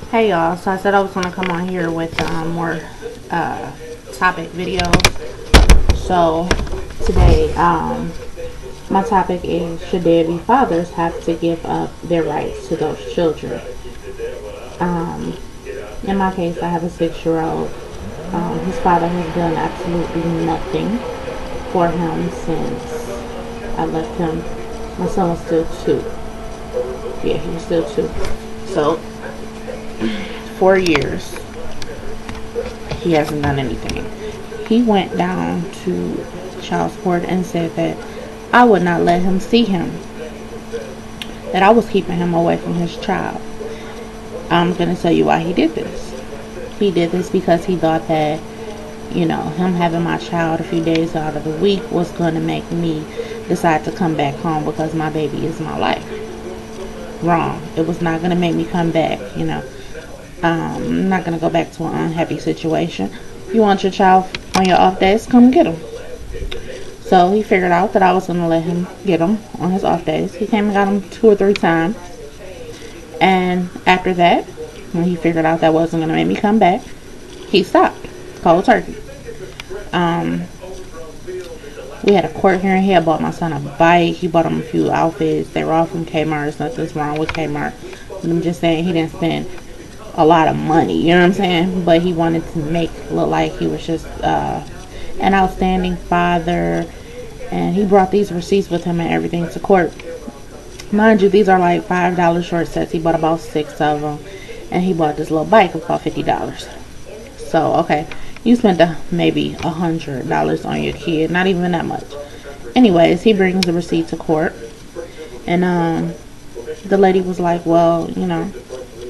Hey y'all, so I said I was going to come on here with more topic videos. So today, my topic is, should deadbeat fathers have to give up their rights to those children? Um, in my case, I have a 6-year-old. His father has done absolutely nothing for him since I left him. My son was still 2. Yeah, he was still 2. So 4 years, he hasn't done anything. He went down to child support and said that I would not let him see him, that I was keeping him away from his child. I'm going to tell you why he did this. He did this because he thought that, him having my child a few days out of the week was going to make me decide to come back home because my baby is my life. Wrong. It was not going to make me come back, I'm not going to go back to an unhappy situation. You want your child on your off days, come get him. So he figured out that I was going to let him get him on his off days. He came and got him 2 or 3 times. And after that, when he figured out that wasn't going to make me come back, he stopped. Cold turkey. We had a court hearing. He had bought my son a bike. He bought him a few outfits. They were all from Kmart. There's nothing's wrong with Kmart. But I'm just saying he didn't spend a lot of money, you know what I'm saying? But he wanted to make it look like he was just an outstanding father. And he brought these receipts with him and everything to court. Mind you, these are like $5 short sets. He bought about 6 of them. And he bought this little bike of about $50. So, okay. You spent maybe $100 on your kid. Not even that much. Anyways, he brings the receipt to court. And the lady was like, well,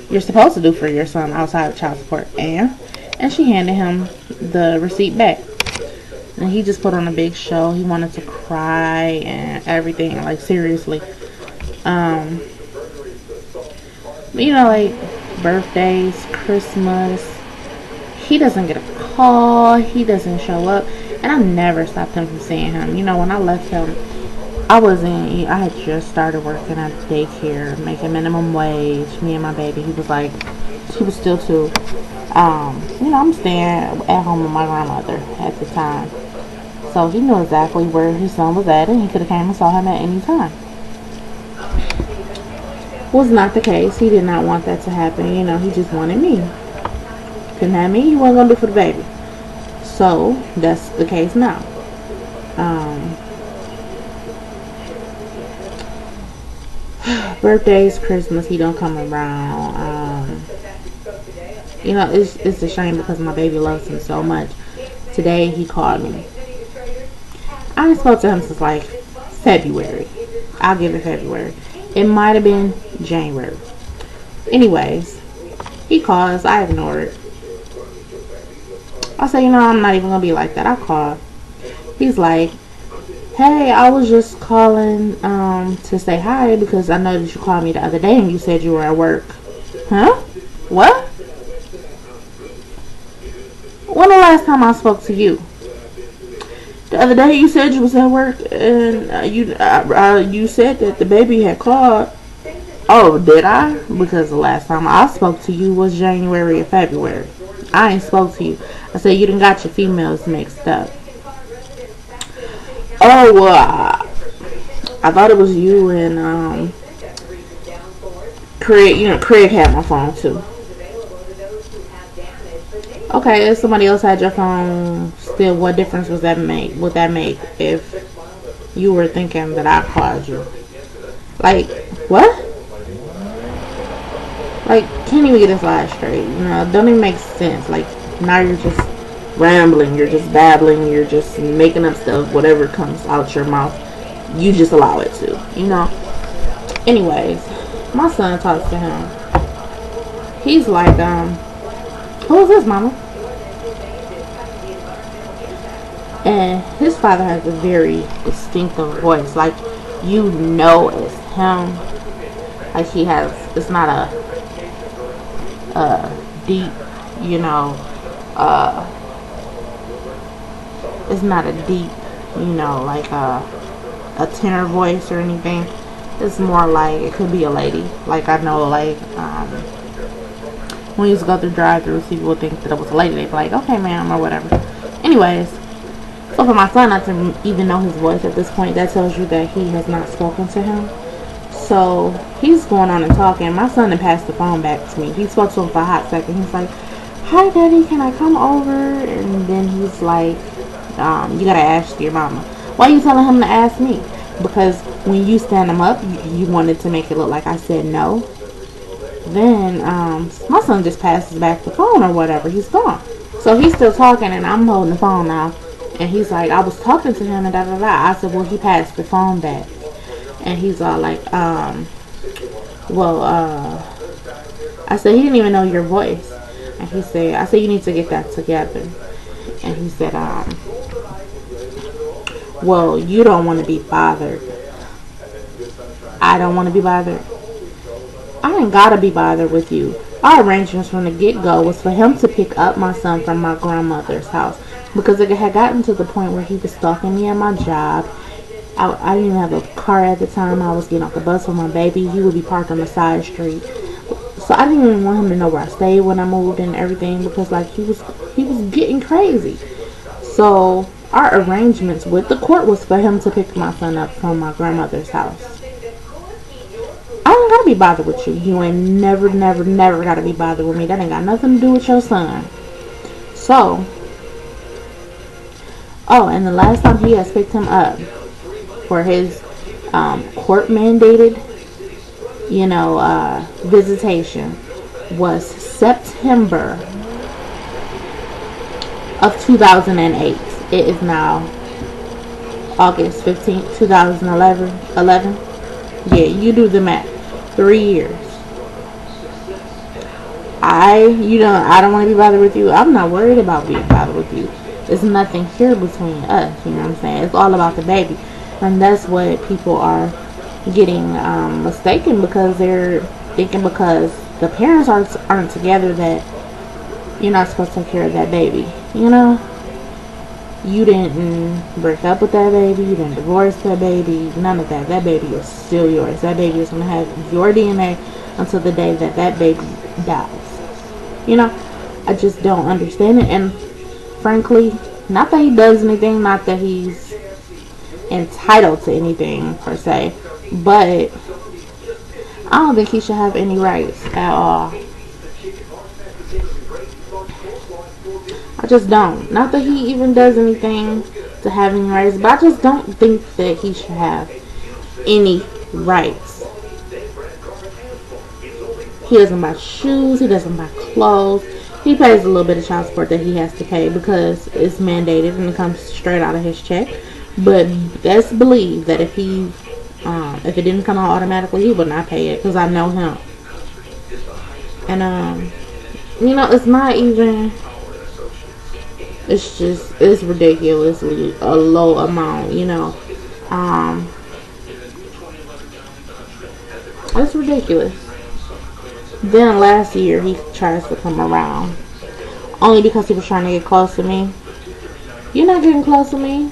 you're supposed to do for your son outside of child support. And she handed him the receipt back. And he just put on a big show. He wanted to cry and everything. Like, seriously. Like birthdays, Christmas, he doesn't get a call. He doesn't show up. And I never stopped him from seeing him. When I left him, I had just started working at daycare, making minimum wage, me and my baby. He was still 2. I'm staying at home with my grandmother at the time. So he knew exactly where his son was at, and he could have came and saw him at any time. Was not the case. He did not want that to happen. He just wanted me. Couldn't have me, he wasn't going to do for the baby. So, that's the case now. Birthdays, Christmas, he don't come around. It's a shame because my baby loves him so much. Today, he called me. I ain't spoke to him since like February. I'll give it February. It might have been January. Anyways, he calls. I ignore it. I say, I'm not even going to be like that. I call. He's like, hey, I was just calling to say hi because I know that you called me the other day and you said you were at work. Huh? What? When the last time I spoke to you? The other day you said you was at work and you said that the baby had called. Oh, did I? Because the last time I spoke to you was January or February. I ain't spoke to you. I said you done got your females mixed up. Oh, well, I thought it was you and Craig. Craig had my phone too. Okay, if somebody else had your phone, still, what difference would that make if you were thinking that I called you? Like, what? Like, can't even get this lie straight. Don't even make sense. Like, now you're just rambling, you're just babbling, you're just making up stuff, whatever comes out your mouth, you just allow it to, Anyways, my son talks to him. He's like, who is this, mama? And his father has a very distinctive voice. Like, it's him. Like, it's not a deep, it's not a deep, like a tenor voice or anything. It's more like, it could be a lady. Like, I know, like, when we used to go through drive-thrus, people would think that it was a lady. They'd be like, okay, ma'am, or whatever. Anyways, so for my son not to even know his voice at this point, that tells you that he has not spoken to him. So he's going on and talking. My son had passed the phone back to me. He spoke to him for a hot second. He's like, hi, Daddy, can I come over? And then he's like, you gotta ask your mama. Why are you telling him to ask me? Because when you stand him up, you wanted to make it look like I said no. Then my son just passes back the phone or whatever. He's gone. So he's still talking, and I'm holding the phone now. And he's like, I was talking to him and da da da. I said, well, he passed the phone back. And he's all like, I said, he didn't even know your voice. And he said, I said, you need to get that together. And he said, well, you don't want to be bothered. I don't want to be bothered. I ain't gotta be bothered with you. Our arrangements from the get-go was for him to pick up my son from my grandmother's house, because it had gotten to the point where he was stalking me at my job. I didn't even have a car at the time. I was getting off the bus with my baby. He would be parked on the side street. So I didn't even want him to know where I stayed when I moved and everything, because like he was getting crazy. So our arrangements with the court was for him to pick my son up from my grandmother's house. I don't gotta be bothered with you. You ain't never gotta be bothered with me. That ain't got nothing to do with your son. So, and the last time he has picked him up for his court mandated, visitation was September of 2008. It is now August 15th, 2011. Yeah, you do the math. 3 years. I don't want to be bothered with you. I'm not worried about being bothered with you. There's nothing here between us. You know what I'm saying? It's all about the baby. And that's what people are getting mistaken, because they're thinking because the parents aren't together that you're not supposed to take care of that baby. You didn't break up with that baby. You didn't divorce that baby. None of that. That baby is still yours. That baby is going to have your DNA until the day that that baby dies. I just don't understand it. And frankly, not that he does anything, not that he's entitled to anything per se, but I don't think he should have any rights at all. I just don't. Not that he even does anything to have any rights, but I just don't think that he should have any rights. He doesn't buy shoes. He doesn't buy clothes. He pays a little bit of child support that he has to pay because it's mandated and it comes straight out of his check. But best believe that if it didn't come out automatically, he would not pay it, because I know him. And it's not even. It's ridiculously a low amount, It's ridiculous. Then last year he tries to come around, only because he was trying to get close to me. You're not getting close to me.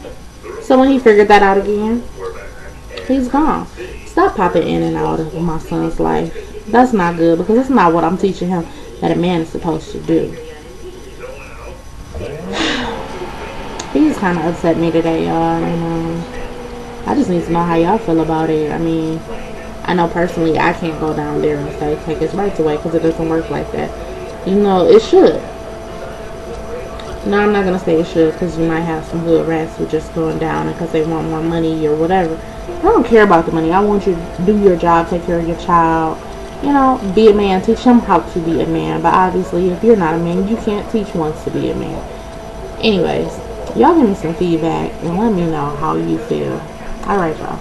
So when he figured that out again, he's gone. Stop popping in and out of my son's life. That's not good, because that's not what I'm teaching him that a man is supposed to do. He's kind of upset me today, y'all. And I just need to know how y'all feel about it. I mean, I know personally I can't go down there and say take his rights away, because it doesn't work like that. It should. No, I'm not going to say it should, because you might have some hood rats who just going down because they want more money or whatever. I don't care about the money. I want you to do your job, take care of your child. Be a man. Teach him how to be a man. But obviously, if you're not a man, you can't teach one to be a man. Anyways, y'all give me some feedback and let me know how you feel. Alright, y'all.